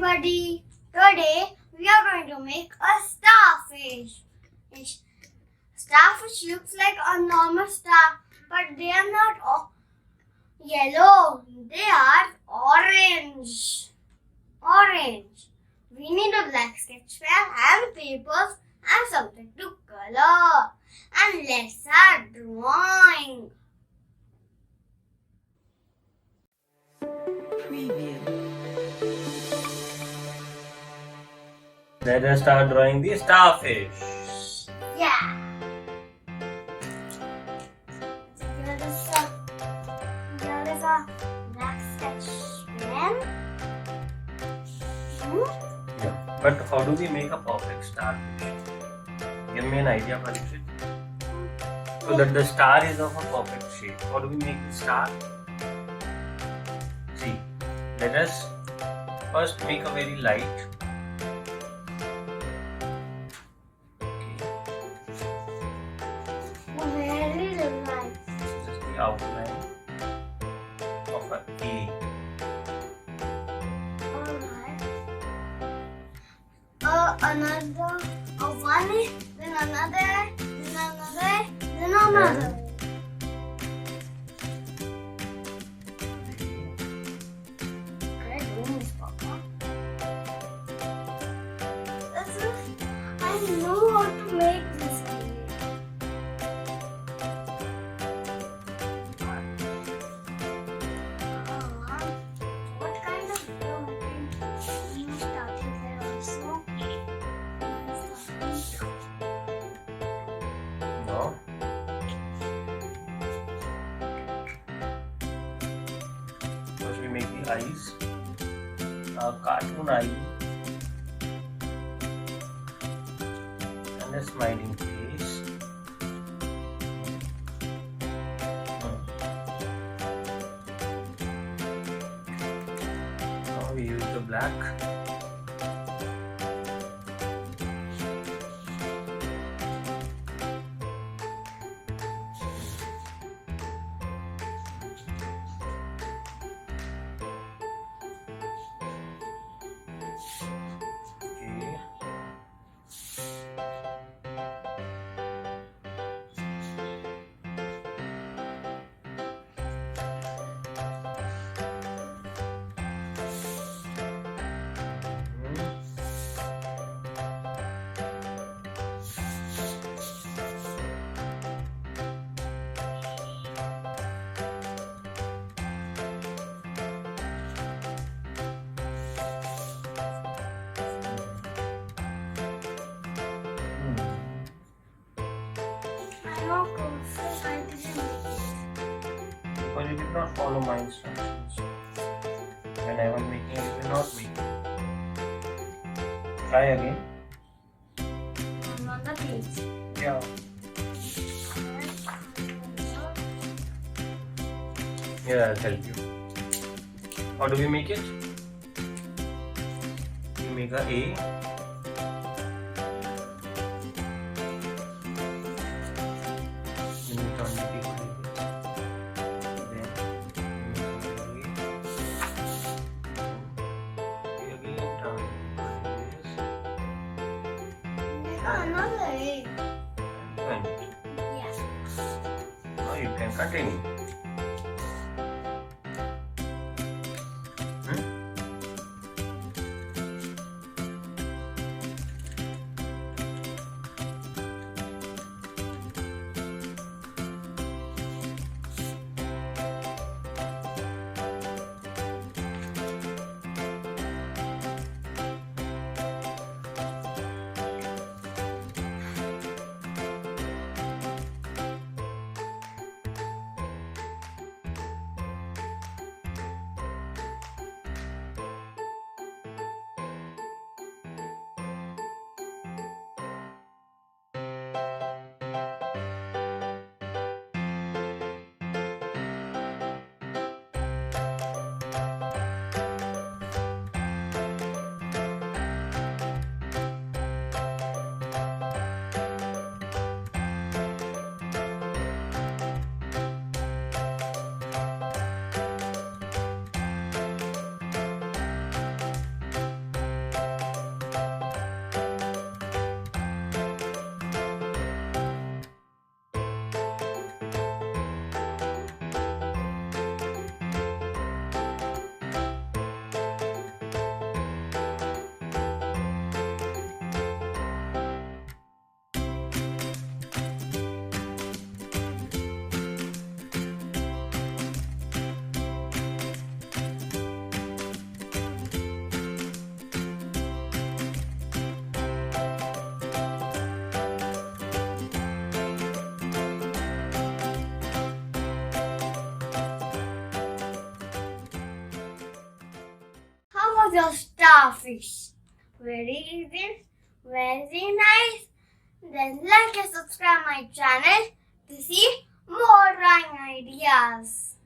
everybody! Today we are going to make a starfish. Starfish looks like a normal star, but they are not yellow. They are orange. Orange. We need a black sketch pen and papers and something to color. And let's start drawing. Preview. Let us start drawing the starfish. Yeah. Here is a black sketch pen. Yeah. But how do we make a perfect starfish? Give me an idea, Parikshet. So that the star is of a perfect shape. How do we make the star? See, let us first make a very light. Very light. Just the outline of a A. Alright. Another, one, then another, then another, then another. Great rooms, Papa. I know how to make this. What kind of you started there also? No. First we make the eyes. A cartoon eye. And a smiling face. Now we use the black. Okay. I know courses I didn't make it. Because you did not follow my instructions. When I was making it, you did not make it. Try again. I'm on the page. Yeah. Here I'll help you. How do we make it? You make a A. Then you turn the paper like this. Then you make a again turn like this. Another A. And it. Yes. Now you can continue. was your starfish? Very easy, very nice. Then like and subscribe my channel to see more drawing ideas.